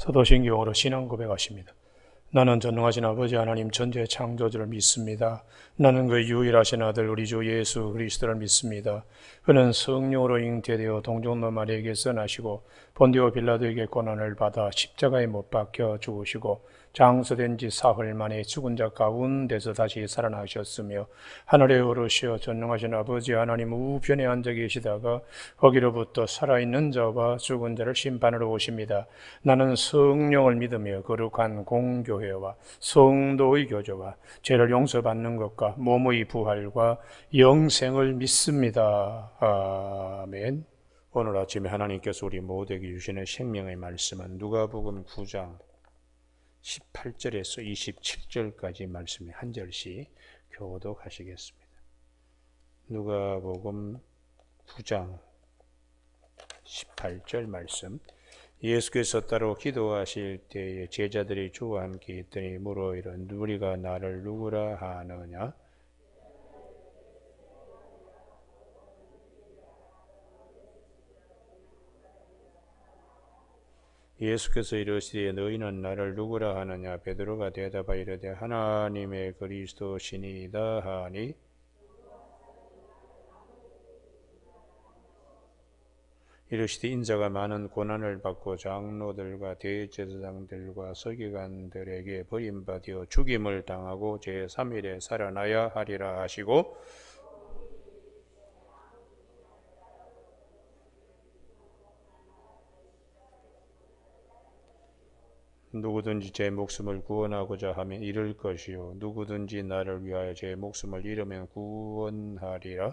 사도신경으로 신앙 고백하십니다. 나는 전능하신 아버지 하나님 전지의 창조주를 믿습니다. 나는 그 유일하신 아들 우리 주 예수 그리스도를 믿습니다. 그는 성령으로 잉태되어 동정노 마리아에게서 나시고 본디오 빌라도에게 고난을 받아 십자가에 못 박혀 죽으시고 장서된 지 사흘 만에 죽은 자 가운데서 다시 살아나셨으며 하늘에 오르시어 전능하신 아버지 하나님 우편에 앉아 계시다가 거기로부터 살아있는 자와 죽은 자를 심판하러 오십니다. 나는 성령을 믿으며 거룩한 공교회와 성도의 교제와 죄를 용서받는 것과 몸의 부활과 영생을 믿습니다. 아멘. 오늘 아침에 하나님께서 우리 모두에게 주시는 생명의 말씀은 누가복음 9장 18절에서 27절까지 말씀이 한 절씩 교독하시겠습니다. 누가복음 9장 18절 말씀. 예수께서 따로 기도하실 때에 제자들이 주와 함께 있더니 물어 이르되 우리가 나를 누구라 하느냐? 예수께서 이르시되 너희는 나를 누구라 하느냐? 베드로가 대답하여 이르되 하나님의 그리스도시니이다 하니 이르시되 인자가 많은 고난을 받고 장로들과 대제사장들과 서기관들에게 버림받아 죽임을 당하고 제3일에 살아나야 하리라 하시고 누구든지 제 목숨을 구원하고자 하면 잃을 것이요 누구든지 나를 위하여 제 목숨을 잃으면 구원하리라.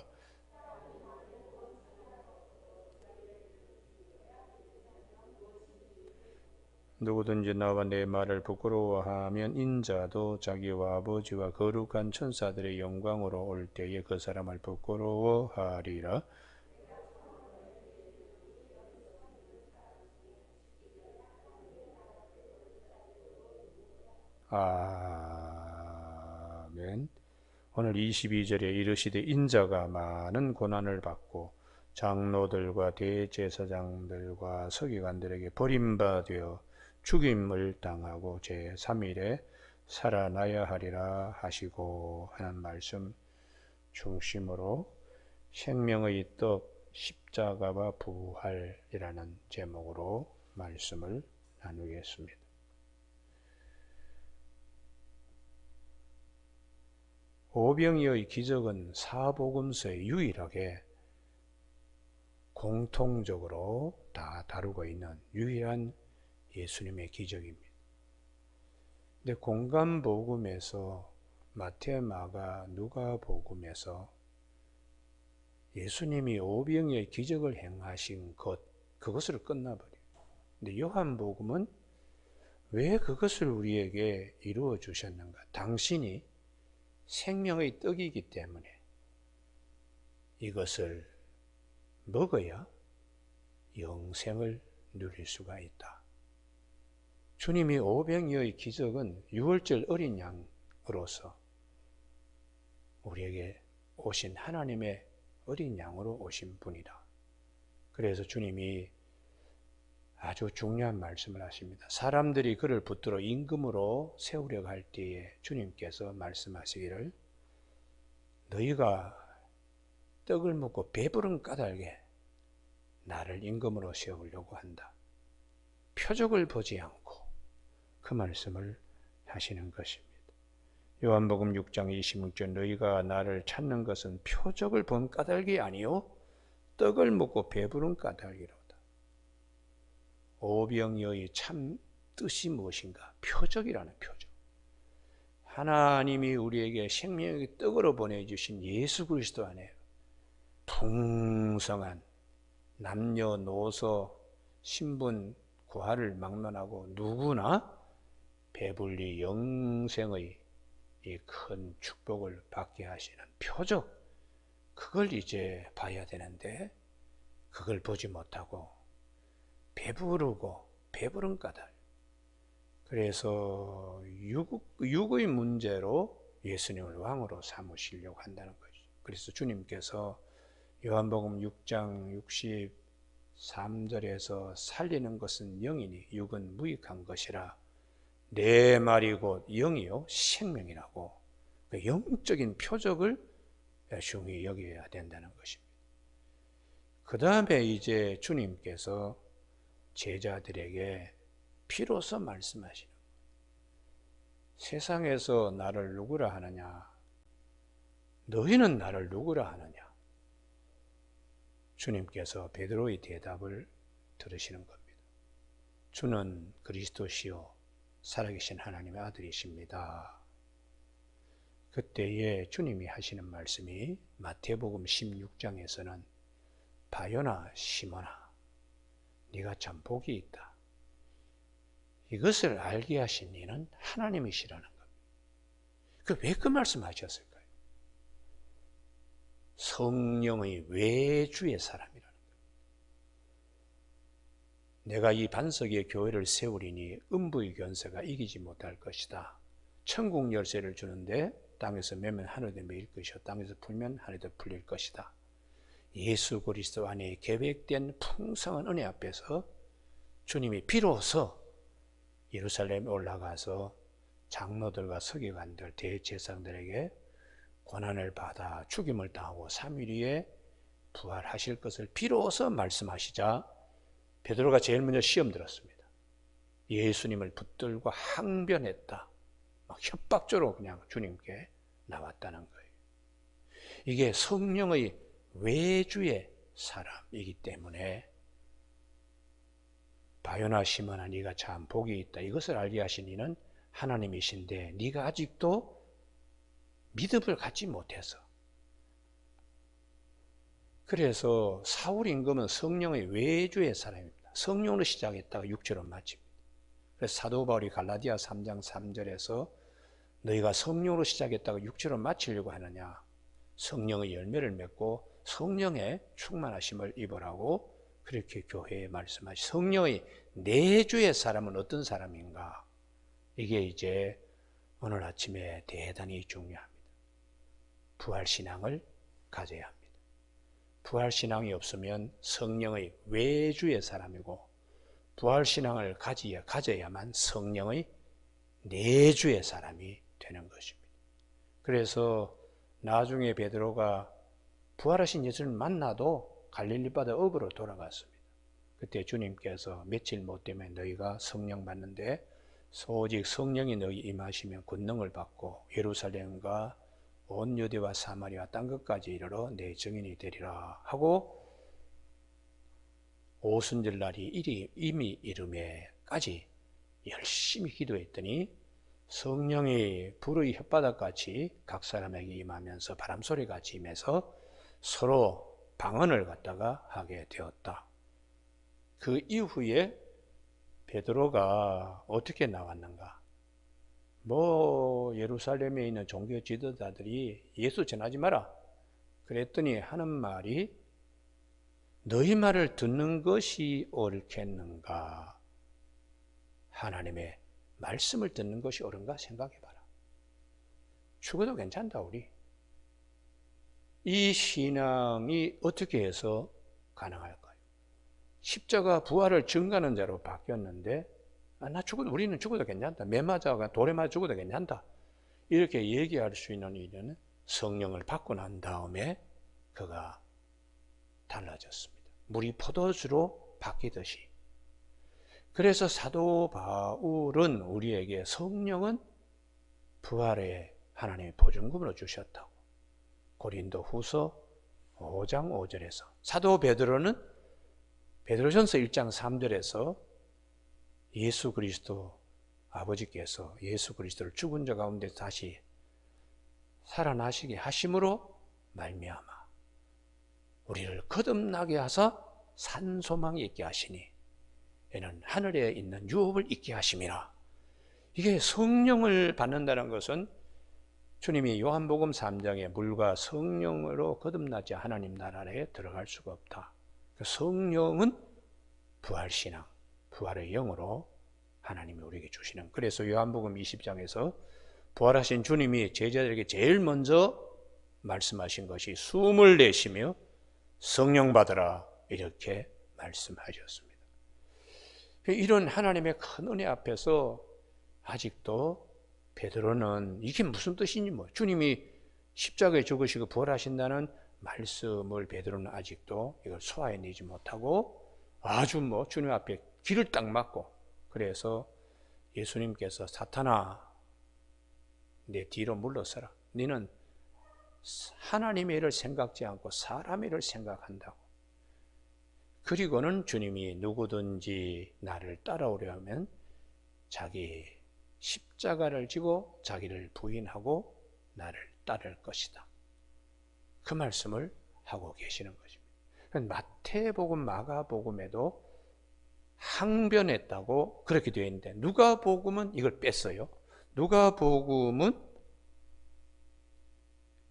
누구든지 나와 내 말을 부끄러워하면 인자도 자기와 아버지와 거룩한 천사들의 영광으로 올 때에 그 사람을 부끄러워하리라. 아멘. 오늘 22절에 이르시되 인자가 많은 고난을 받고 장로들과 대제사장들과 서기관들에게 버림받아 죽임을 당하고 제3일에 살아나야 하리라 하시고 하는 말씀 중심으로 생명의 떡 십자가와 부활이라는 제목으로 말씀을 나누겠습니다. 오병이어의 기적은 사복음서에 유일하게 공통적으로 다 다루고 있는 유일한 예수님의 기적입니다. 근데 공간복음에서 마태, 마가, 누가복음에서 예수님이 오병이어의 기적을 행하신 그것으로 끝나버려요. 근데 요한복음은 왜 그것을 우리에게 이루어 주셨는가? 당신이 생명의 떡이기 때문에 이것을 먹어야 영생을 누릴 수가 있다. 주님이 오병이어의 기적은 유월절 어린 양으로서 우리에게 오신 하나님의 어린 양으로 오신 분이다. 그래서 주님이 아주 중요한 말씀을 하십니다. 사람들이 그를 붙들어 임금으로 세우려고 할 때에 주님께서 말씀하시기를 너희가 떡을 먹고 배부른 까닭에 나를 임금으로 세우려고 한다. 표적을 보지 않고 그 말씀을 하시는 것입니다. 요한복음 6장 26절 너희가 나를 찾는 것은 표적을 본 까닭이 아니요 떡을 먹고 배부른 까닭이로다. 오병이어의 참 뜻이 무엇인가? 표적이라는 표적. 하나님이 우리에게 생명의 떡으로 보내주신 예수 그리스도 안에 풍성한 남녀노소 신분 구하를 막론하고 누구나 배불리 영생의 이 큰 축복을 받게 하시는 표적, 그걸 이제 봐야 되는데 그걸 보지 못하고 배부르고 배부른 까닭. 그래서 육의 문제로 예수님을 왕으로 삼으시려고 한다는 거죠. 그래서 주님께서 요한복음 6장 3절에서 살리는 것은 영이니 육은 무익한 것이라. 내 말이 곧 영이요 생명이라고. 그 영적인 표적을 중히 여겨야 된다는 것입니다. 그 다음에 이제 주님께서 제자들에게 비로소 말씀하시는 거예요. 세상에서 나를 누구라 하느냐? 너희는 나를 누구라 하느냐? 주님께서 베드로의 대답을 들으시는 겁니다. 주는 그리스도시요 살아계신 하나님의 아들이십니다. 그때에 주님이 하시는 말씀이 마태복음 16장에서는 바요나 시몬아 네가 참 복이 있다. 이것을 알게 하신 이는 하나님이시라는 겁니다. 왜 그 말씀하셨을까요? 성령의 외주의 사람이라는 거예요. 내가 이 반석에 교회를 세우리니 음부의 권세가 이기지 못할 것이다. 천국 열쇠를 주는데 땅에서 매면 하늘에 매일 것이요 땅에서 풀면 하늘에 풀릴 것이다. 예수 그리스도 안에 계획된 풍성한 은혜 앞에서 주님이 비로소 예루살렘에 올라가서 장로들과 서기관들, 대제사장들에게 고난을 받아 죽임을 당하고 3일 후에 부활하실 것을 비로소 말씀하시자 베드로가 제일 먼저 시험 들었습니다. 예수님을 붙들고 항변했다. 막 협박조로 그냥 주님께 나왔다는 거예요. 이게 성령의 외주의 사람이기 때문에 바요나 시몬아 네가 참 복이 있다. 이것을 알게 하신 이는 하나님이신데 네가 아직도 믿음을 갖지 못해서. 그래서 사울 임금은 성령의 외주의 사람입니다. 성령으로 시작했다가 육체로 마칩니다. 그래서 사도 바울이 갈라디아 3장 3절에서 너희가 성령으로 시작했다가 육체로 마치려고 하느냐? 성령의 열매를 맺고 성령의 충만하심을 입으라고 그렇게 교회에 말씀하시. 성령의 내주의 사람은 어떤 사람인가? 이게 이제 오늘 아침에 대단히 중요합니다. 부활신앙을 가져야 합니다. 부활신앙이 없으면 성령의 외주의 사람이고 부활신앙을 가져야만 성령의 내주의 사람이 되는 것입니다. 그래서 나중에 베드로가 부활하신 예수를 만나도 갈릴리 바다 어부로 돌아갔습니다. 그때 주님께서 며칠 못 되면 너희가 성령 받는데 오직 성령이 너희 임하시면 권능을 받고 예루살렘과 온 유대와 사마리아 땅 끝까지 이르러 내 증인이 되리라 하고 오순절 날이 이미 이름에까지 열심히 기도했더니 성령이 불의 혓바닥같이 각 사람에게 임하면서 바람소리같이 임해서 서로 방언을 갖다가 하게 되었다. 그 이후에 베드로가 어떻게 나왔는가? 예루살렘에 있는 종교 지도자들이 예수 전하지 마라. 그랬더니 하는 말이 너희 말을 듣는 것이 옳겠는가? 하나님의 말씀을 듣는 것이 옳은가 생각해봐라. 죽어도 괜찮다 우리. 이 신앙이 어떻게 해서 가능할까요? 십자가 부활을 증거하는 자로 바뀌었는데 우리는 죽어도 괜찮다. 매 맞아가 돌에 맞아 죽어도 괜찮다. 이렇게 얘기할 수 있는 일은 성령을 받고 난 다음에 그가 달라졌습니다. 물이 포도주로 바뀌듯이. 그래서 사도 바울은 우리에게 성령은 부활의 하나님의 보증금으로 주셨다고 고린도 후서 5장 5절에서 사도 베드로는 베드로전서 1장 3절에서 예수 그리스도 아버지께서 예수 그리스도를 죽은 자 가운데 다시 살아나시게 하심으로 말미암아 우리를 거듭나게 하사 산 소망이 있게 하시니 이는 하늘에 있는 유업을 있게 하심이라. 이게 성령을 받는다는 것은 주님이 요한복음 3장에 물과 성령으로 거듭나지 하나님 나라에 들어갈 수가 없다. 성령은 부활신앙, 부활의 영으로 하나님이 우리에게 주시는. 그래서 요한복음 20장에서 부활하신 주님이 제자들에게 제일 먼저 말씀하신 것이 숨을 내쉬며 성령 받으라 이렇게 말씀하셨습니다. 이런 하나님의 큰 은혜 앞에서 아직도 베드로는 이게 무슨 뜻인지 주님이 십자가에 죽으시고 부활하신다는 말씀을 베드로는 아직도 이걸 소화해내지 못하고 아주 주님 앞에 길을 딱 막고, 그래서 예수님께서 사탄아 내 뒤로 물러서라. 너는 하나님의 일을 생각지 않고 사람의 일을 생각한다고. 그리고는 주님이 누구든지 나를 따라오려면 자기 십자가를 지고 자기를 부인하고 나를 따를 것이다. 그 말씀을 하고 계시는 것입니다. 마태복음, 마가복음에도 항변했다고 그렇게 되어 있는데 누가복음은 이걸 뺐어요. 누가복음은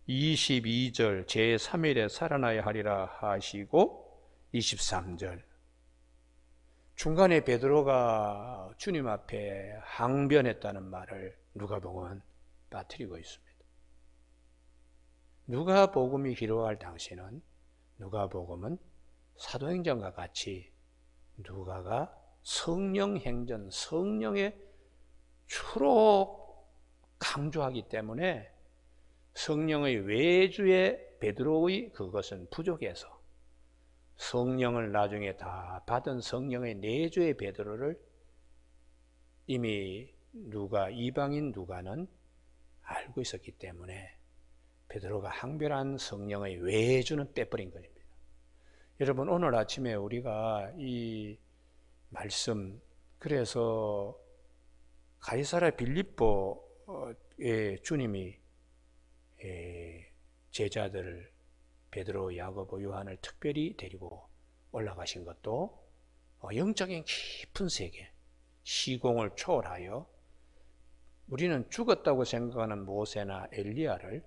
22절 제3일에 살아나야 하리라 하시고 23절 중간에 베드로가 주님 앞에 항변했다는 말을 누가복음은 빠뜨리고 있습니다. 누가복음이 기록할 당시는 누가복음은 사도행전과 같이 누가가 성령행전, 성령의 주로 강조하기 때문에 성령의 외주의 베드로의 그것은 부족해서 성령을 나중에 다 받은 성령의 내주의 베드로를 이미 이방인 누가는 알고 있었기 때문에 베드로가 항변한 성령의 외주는 빼버린 것입니다. 여러분, 오늘 아침에 우리가 이 말씀, 그래서 가이사랴 빌립보에 주님이 제자들을 베드로, 야고보, 요한을 특별히 데리고 올라가신 것도 영적인 깊은 세계, 시공을 초월하여 우리는 죽었다고 생각하는 모세나 엘리야를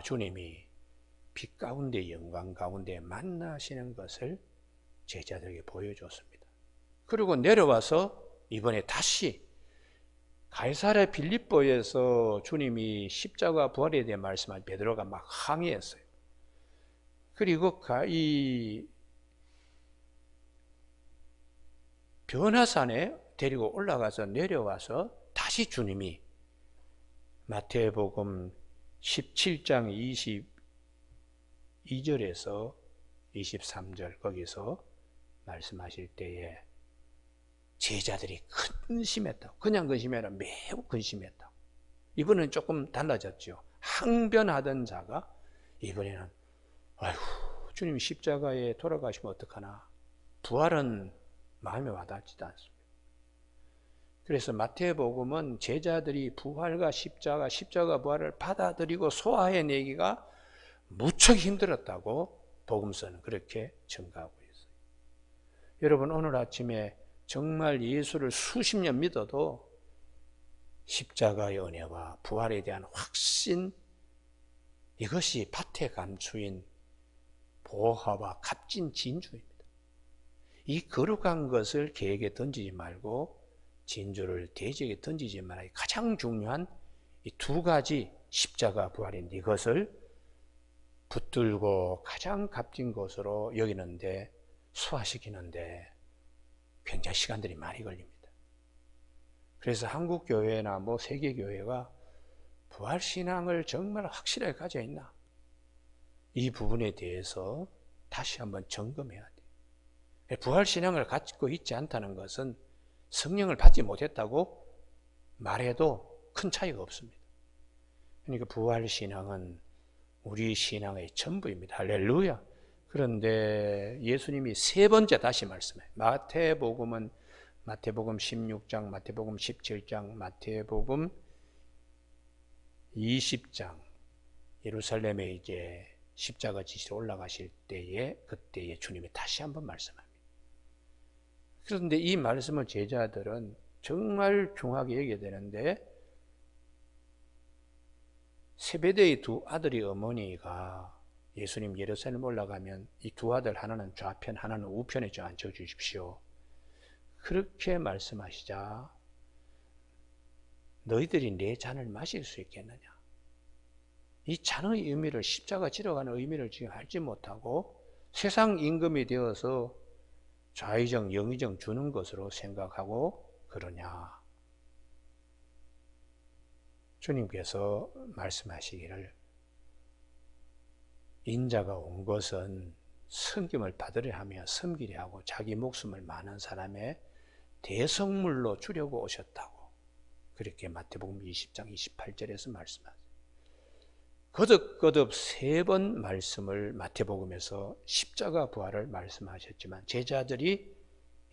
주님이 빛 가운데 영광 가운데 만나시는 것을 제자들에게 보여줬습니다. 그리고 내려와서 이번에 다시 가이사랴 빌립보에서 주님이 십자가 부활에 대해 말씀한 베드로가 막 항의했어요. 그리고 이 변화산에 데리고 올라가서 내려와서 다시 주님이 마태복음 17장 22절에서 23절 거기서 말씀하실 때에 제자들이 근심했다고. 그냥 근심이 아니라 매우 근심했다고. 이번에는 조금 달라졌죠. 항변하던 자가 이번에는 아이고 주님 십자가에 돌아가시면 어떡하나. 부활은 마음에 와닿지도 않습니다. 그래서 마태복음은 제자들이 부활과 십자가 부활을 받아들이고 소화해내기가 무척 힘들었다고 복음서는 그렇게 증가하고 있어요. 여러분, 오늘 아침에 정말 예수를 수십 년 믿어도 십자가의 은혜와 부활에 대한 확신, 이것이 밭에 감추인 보화와 값진 진주입니다. 이 거룩한 것을 개에게 던지지 말고 진주를 돼지에게 던지지 말아야 가장 중요한 이 두 가지 십자가 부활인데 이것을 붙들고 가장 값진 것으로 여기는데 소화시키는데 굉장히 시간들이 많이 걸립니다. 그래서 한국 교회나 세계 교회가 부활 신앙을 정말 확실하게 가져 있나? 이 부분에 대해서 다시 한번 점검해야 돼요. 부활 신앙을 갖고 있지 않다는 것은 성령을 받지 못했다고 말해도 큰 차이가 없습니다. 그러니까 부활 신앙은 우리 신앙의 전부입니다. 할렐루야. 그런데 예수님이 세 번째 다시 말씀해요. 마태복음 16장, 마태복음 17장, 마태복음 20장, 예루살렘에 이제 십자가 지시로 올라가실 때에 그때에 주님이 다시 한번 말씀합니다. 그런데 이 말씀을 제자들은 정말 중하게 여겨야 되는데 세베대의 두 아들이 어머니가 예수님 예루살렘 올라가면 이 두 아들 하나는 좌편 하나는 우편에 앉혀주십시오. 그렇게 말씀하시자 너희들이 내 잔을 마실 수 있겠느냐. 이 잔의 의미를 십자가 지러 가는 의미를 지금 알지 못하고 세상 임금이 되어서 좌의정, 영의정 주는 것으로 생각하고 그러냐? 주님께서 말씀하시기를 인자가 온 것은 섬김을 받으려 하며 섬기려 하고 자기 목숨을 많은 사람의 대성물로 주려고 오셨다고 그렇게 마태복음 20장 28절에서 말씀하세요. 거듭거듭 3번 말씀을 마태복음에서 십자가 부활을 말씀하셨지만 제자들이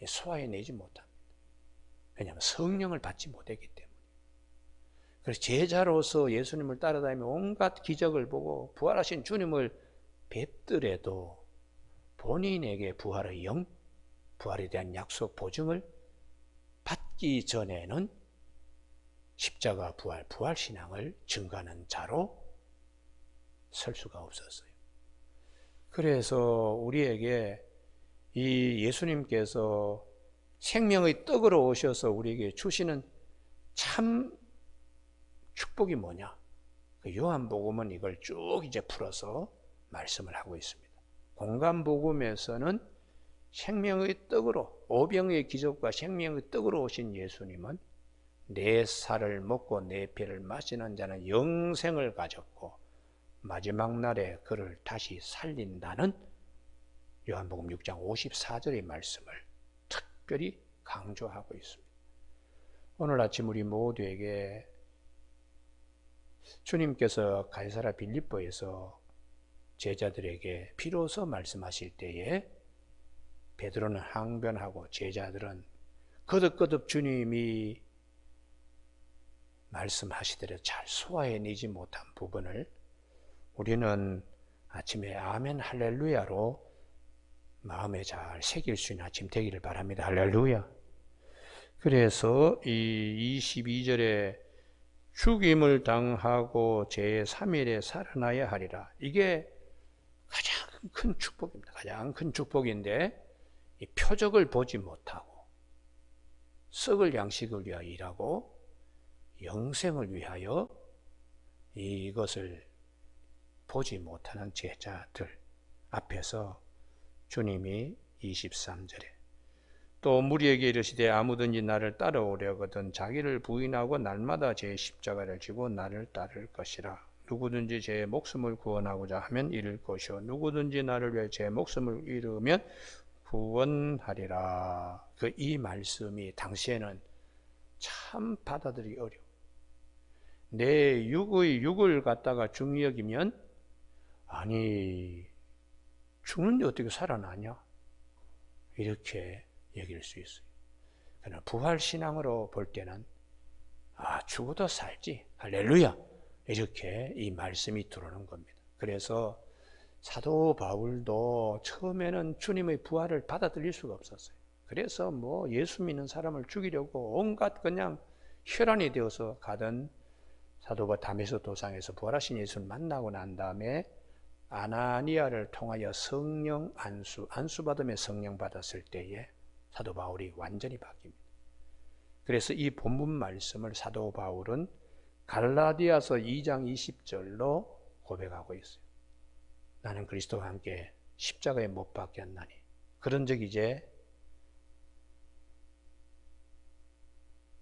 소화해내지 못합니다. 왜냐하면 성령을 받지 못했기 때문에. 그래서 제자로서 예수님을 따라다니며 온갖 기적을 보고 부활하신 주님을 뵙더라도 본인에게 부활의 영, 부활에 대한 약속, 보증을 받기 전에는 십자가 부활, 부활신앙을 증거하는 자로 설 수가 없었어요. 그래서 우리에게 이 예수님께서 생명의 떡으로 오셔서 우리에게 주시는 참 축복이 뭐냐? 요한복음은 이걸 쭉 이제 풀어서 말씀을 하고 있습니다. 공간복음에서는 생명의 떡으로, 오병의 기적과 생명의 떡으로 오신 예수님은 내 살을 먹고 내 피를 마시는 자는 영생을 가졌고 마지막 날에 그를 다시 살린다는 요한복음 6장 54절의 말씀을 특별히 강조하고 있습니다. 오늘 아침 우리 모두에게 주님께서 가이사랴 빌립보에서 제자들에게 비로소 말씀하실 때에 베드로는 항변하고 제자들은 거듭거듭 주님이 말씀하시더라도 잘 소화해내지 못한 부분을 우리는 아침에 아멘 할렐루야로 마음에 잘 새길 수 있는 아침 되기를 바랍니다. 할렐루야. 그래서 이 22절에 죽임을 당하고 제3일에 살아나야 하리라. 이게 가장 큰 축복입니다. 가장 큰 축복인데 이 표적을 보지 못하고 썩을 양식을 위하여 일하고 영생을 위하여 이것을 보지 못하는 제자들 앞에서 주님이 23절에 또 무리에게 이르시되 아무든지 나를 따라오려거든 자기를 부인하고 날마다 제 십자가를 지고 나를 따를 것이라. 누구든지 제 목숨을 구원하고자 하면 잃을 것이요 누구든지 나를 위해 제 목숨을 잃으면 구원하리라. 이 말씀이 당시에는 참 받아들이기 어려워. 내 육을 갖다가 중히 여기면 아니 죽는데 어떻게 살아나냐? 이렇게 여길 수 있어요. 그러나 부활신앙으로 볼 때는 죽어도 살지 할렐루야 이렇게 이 말씀이 들어오는 겁니다. 그래서 사도 바울도 처음에는 주님의 부활을 받아들일 수가 없었어요. 그래서 예수 믿는 사람을 죽이려고 온갖 그냥 혈안이 되어서 가던 사도 다메섹 도상에서 부활하신 예수를 만나고 난 다음에 아나니아를 통하여 성령 안수 받으며 성령 받았을 때에 사도 바울이 완전히 바뀝니다. 그래서 이 본문 말씀을 사도 바울은 갈라디아서 2장 20절로 고백하고 있어요. 나는 그리스도와 함께 십자가에 못 박혔나니 그런즉 이제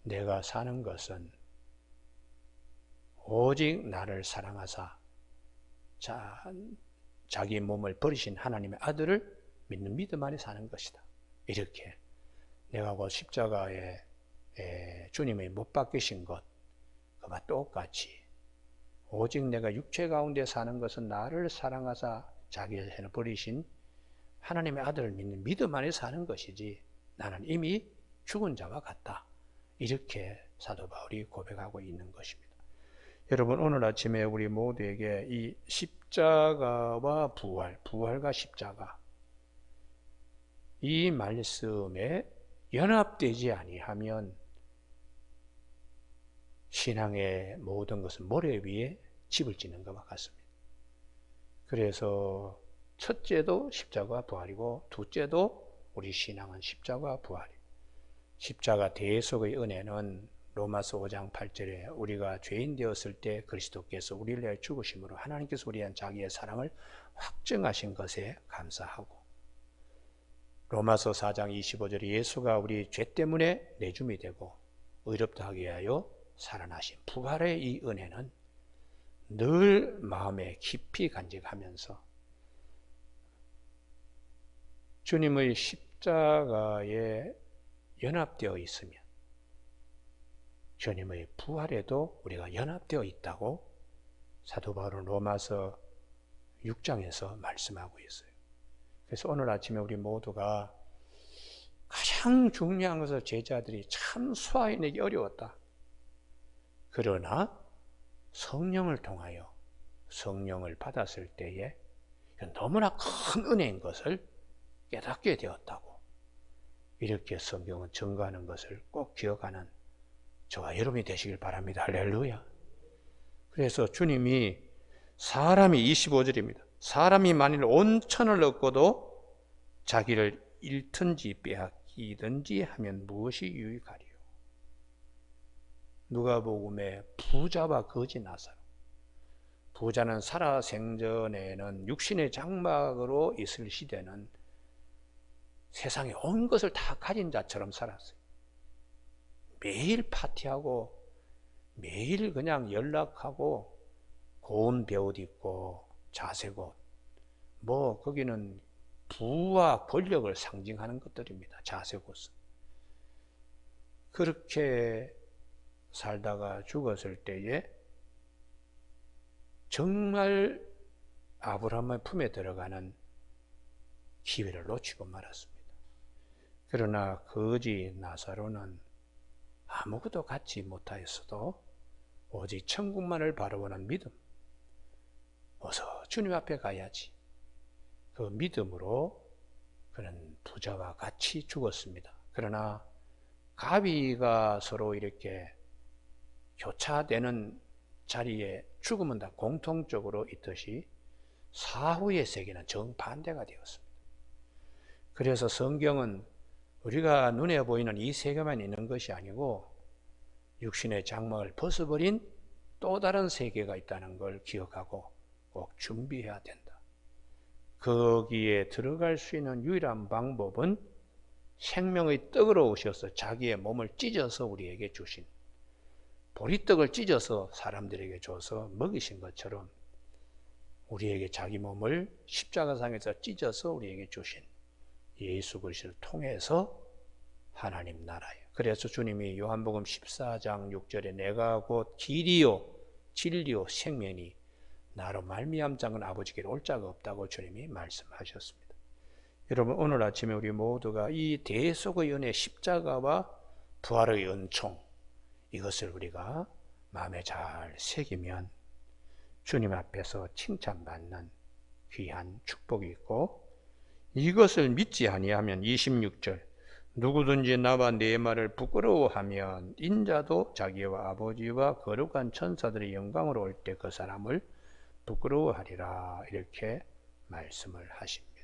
내가 사는 것은 오직 나를 사랑하사 자기 몸을 버리신 하나님의 아들을 믿는 믿음 안에 사는 것이다. 이렇게 내가 곧 십자가에 주님의 못 박히신 것 그와 똑같이 오직 내가 육체 가운데 사는 것은 나를 사랑하사 자기를 버리신 하나님의 아들을 믿는 믿음 안에 사는 것이지 나는 이미 죽은 자와 같다. 이렇게 사도 바울이 고백하고 있는 것입니다. 여러분 오늘 아침에 우리 모두에게 이 십자가와 부활과 십자가 이 말씀에 연합되지 아니하면 신앙의 모든 것은 모래 위에 집을 짓는 것과 같습니다. 그래서 첫째도 십자가 부활이고 둘째도 우리 신앙은 십자가 부활이고 십자가 대속의 은혜는 로마서 5장 8절에 우리가 죄인 되었을 때 그리스도께서 우리를 위하여 죽으심으로 하나님께서 우리에 대한 자기의 사랑을 확증하신 것에 감사하고, 로마서 4장 25절에 예수가 우리 죄 때문에 내줌이 되고 의롭다 하게 하여 살아나신 부활의 이 은혜는 늘 마음에 깊이 간직하면서 주님의 십자가에 연합되어 있으면 주님의 부활에도 우리가 연합되어 있다고 사도 바울은 로마서 6장에서 말씀하고 있어요. 그래서 오늘 아침에 우리 모두가 가장 중요한 것을 제자들이 참 소화해내기 어려웠다. 그러나 성령을 통하여 성령을 받았을 때에 너무나 큰 은혜인 것을 깨닫게 되었다고, 이렇게 성경은 증거하는 것을 꼭 기억하는 저와 여러분이 되시길 바랍니다. 할렐루야. 그래서 주님이 사람이 25절입니다. 사람이 만일 온 천을 얻고도 자기를 잃든지 빼앗기든지 하면 무엇이 유익하리요? 누가복음에 부자와 거지 나사로. 부자는 살아생전에는 육신의 장막으로 있을 시대는 세상에 온 것을 다 가진 자처럼 살았어요. 매일 파티하고 매일 그냥 연락하고 고운 배옷 입고 자색 옷, 뭐 거기는 부와 권력을 상징하는 것들입니다. 자색 옷은. 그렇게 살다가 죽었을 때에 정말 아브라함의 품에 들어가는 기회를 놓치고 말았습니다. 그러나 거지 나사로는 아무것도 갖지 못하였어도 오직 천국만을 바라보는 믿음, 어서 주님 앞에 가야지, 그 믿음으로 그는 부자와 같이 죽었습니다. 그러나 가비가 서로 이렇게 교차되는 자리에 죽음은 다 공통적으로 있듯이 사후의 세계는 정반대가 되었습니다. 그래서 성경은 우리가 눈에 보이는 이 세계만 있는 것이 아니고 육신의 장막을 벗어버린 또 다른 세계가 있다는 걸 기억하고 꼭 준비해야 된다. 거기에 들어갈 수 있는 유일한 방법은 생명의 떡으로 오셔서 자기의 몸을 찢어서 우리에게 주신, 보리떡을 찢어서 사람들에게 줘서 먹이신 것처럼 우리에게 자기 몸을 십자가상에서 찢어서 우리에게 주신 예수 그리스도를 통해서 하나님 나라예요. 그래서 주님이 요한복음 14장 6절에 내가 곧 길이요 진리요 생명이 나로 말미암지 않은 아버지께로 올 자가 없다고 주님이 말씀하셨습니다. 여러분, 오늘 아침에 우리 모두가 이 대속의 은혜, 십자가와 부활의 은총, 이것을 우리가 마음에 잘 새기면 주님 앞에서 칭찬받는 귀한 축복이 있고, 이것을 믿지 아니하면 26절 누구든지 나와 내 말을 부끄러워하면 인자도 자기와 아버지와 거룩한 천사들의 영광으로 올 때 그 사람을 부끄러워하리라, 이렇게 말씀을 하십니다.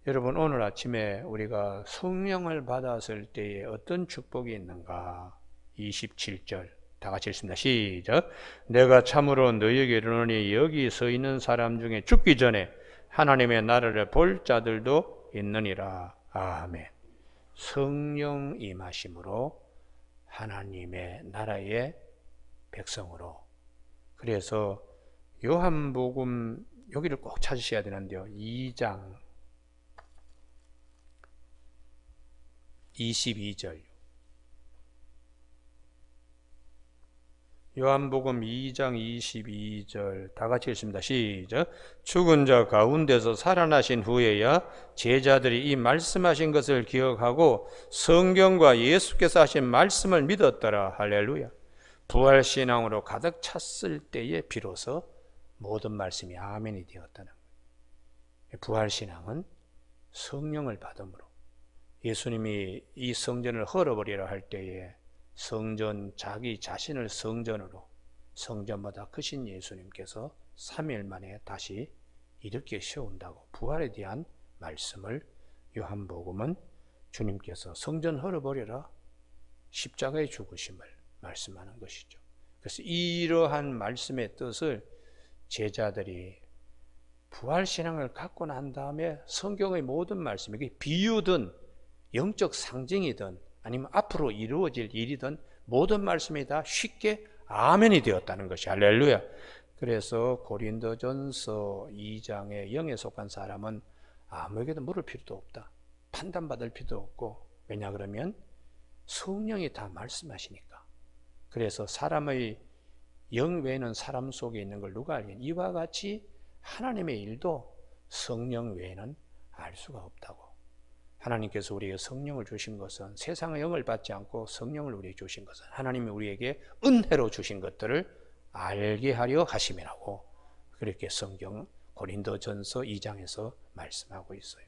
여러분, 오늘 아침에 우리가 성령을 받았을 때에 어떤 축복이 있는가? 27절 다 같이 읽습니다. 시작. 내가 참으로 너희에게 이르노니 여기 서 있는 사람 중에 죽기 전에 하나님의 나라를 볼 자들도 있느니라. 아멘. 성령 임하심으로 하나님의 나라의 백성으로. 그래서 요한복음 여기를 꼭 찾으셔야 되는데요. 2장 22절. 요한복음 2장 22절 다 같이 읽습니다. 시작. 죽은 자 가운데서 살아나신 후에야 제자들이 이 말씀하신 것을 기억하고 성경과 예수께서 하신 말씀을 믿었더라. 할렐루야. 부활신앙으로 가득 찼을 때에 비로소 모든 말씀이 아멘이 되었다는 거예요. 부활신앙은 성령을 받음으로, 예수님이 이 성전을 헐어버리라 할 때에 성전, 자기 자신을 성전으로, 성전보다 크신 예수님께서 3일 만에 다시 일으켜 세운다고 부활에 대한 말씀을 요한복음은 주님께서 성전 헐어버려라, 십자가의 죽으심을, 말씀하는 것이죠. 그래서 이러한 말씀의 뜻을 제자들이 부활신앙을 갖고 난 다음에 성경의 모든 말씀, 이게 비유든 영적 상징이든 아니면 앞으로 이루어질 일이든 모든 말씀이 다 쉽게 아멘이 되었다는 것이 할렐루야. 그래서 고린도전서 2장의 영에 속한 사람은 아무에게도 물을 필요도 없다. 판단받을 필요도 없고, 왜냐 그러면 성령이 다 말씀하시니까. 그래서 사람의 영 외에는 사람 속에 있는 걸 누가 알겠냐. 이와 같이 하나님의 일도 성령 외에는 알 수가 없다고. 하나님께서 우리에게 성령을 주신 것은 세상의 영을 받지 않고 성령을 우리에게 주신 것은 하나님이 우리에게 은혜로 주신 것들을 알게 하려 하심이라고 그렇게 성경 고린도전서 2장에서 말씀하고 있어요.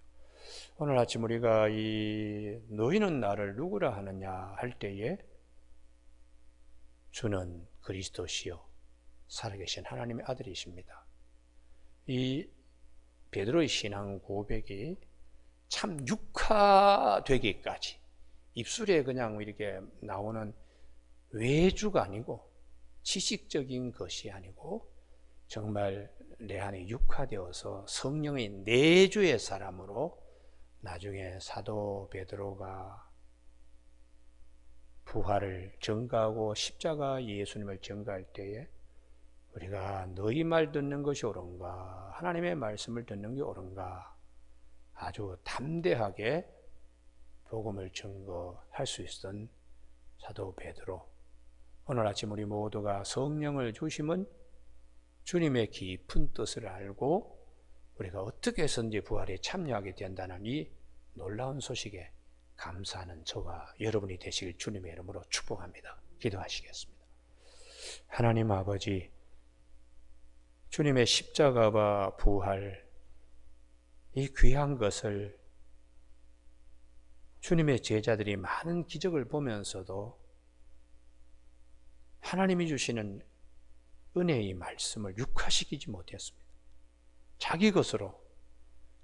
오늘 아침 우리가 이 너희는 나를 누구라 하느냐 할 때에 주는 그리스도시요 살아계신 하나님의 아들이십니다. 이 베드로의 신앙 고백이 참 육화되기까지 입술에 그냥 이렇게 나오는 외주가 아니고 지식적인 것이 아니고 정말 내 안에 육화되어서 성령의 내주의 사람으로 나중에 사도 베드로가 부활을 전가하고 십자가 예수님을 전가할 때에 우리가 너희 말 듣는 것이 옳은가 하나님의 말씀을 듣는 게 옳은가 아주 담대하게 복음을 증거할 수 있었던 사도 베드로. 오늘 아침 우리 모두가 성령을 주심은 주님의 깊은 뜻을 알고 우리가 어떻게 해서든지 부활에 참여하게 된다는 이 놀라운 소식에 감사하는 저와 여러분이 되시길 주님의 이름으로 축복합니다. 기도하시겠습니다. 하나님 아버지, 주님의 십자가와 부활, 이 귀한 것을 주님의 제자들이 많은 기적을 보면서도 하나님이 주시는 은혜의 말씀을 육화시키지 못했습니다. 자기 것으로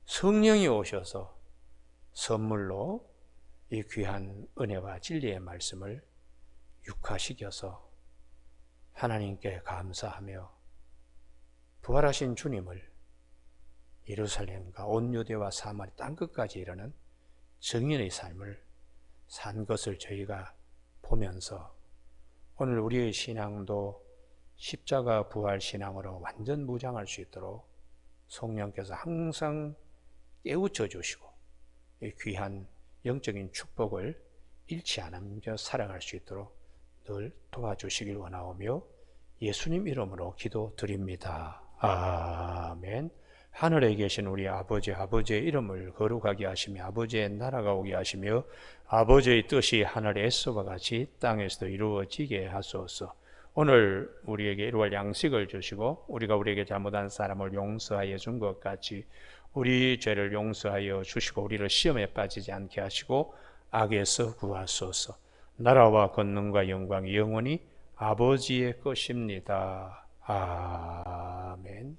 성령이 오셔서 선물로 이 귀한 은혜와 진리의 말씀을 육화시켜서 하나님께 감사하며 부활하신 주님을 예루살렘과 온 유대와 사마리 땅끝까지 이르는 증인의 삶을 산 것을 저희가 보면서 오늘 우리의 신앙도 십자가 부활 신앙으로 완전 무장할 수 있도록 성령께서 항상 깨우쳐 주시고 이 귀한 영적인 축복을 잃지 않으며 살아갈 수 있도록 늘 도와주시길 원하오며 예수님 이름으로 기도드립니다. 아멘. 하늘에 계신 우리 아버지, 아버지의 이름을 거룩하게 하시며 아버지의 나라가 오게 하시며 아버지의 뜻이 하늘의 에서와 같이 땅에서도 이루어지게 하소서. 오늘 우리에게 이루어질 양식을 주시고 우리가 우리에게 잘못한 사람을 용서하여 준 것 같이 우리 죄를 용서하여 주시고 우리를 시험에 빠지지 않게 하시고 악에서 구하소서. 나라와 권능과 영광이 영원히 아버지의 것입니다. 아멘.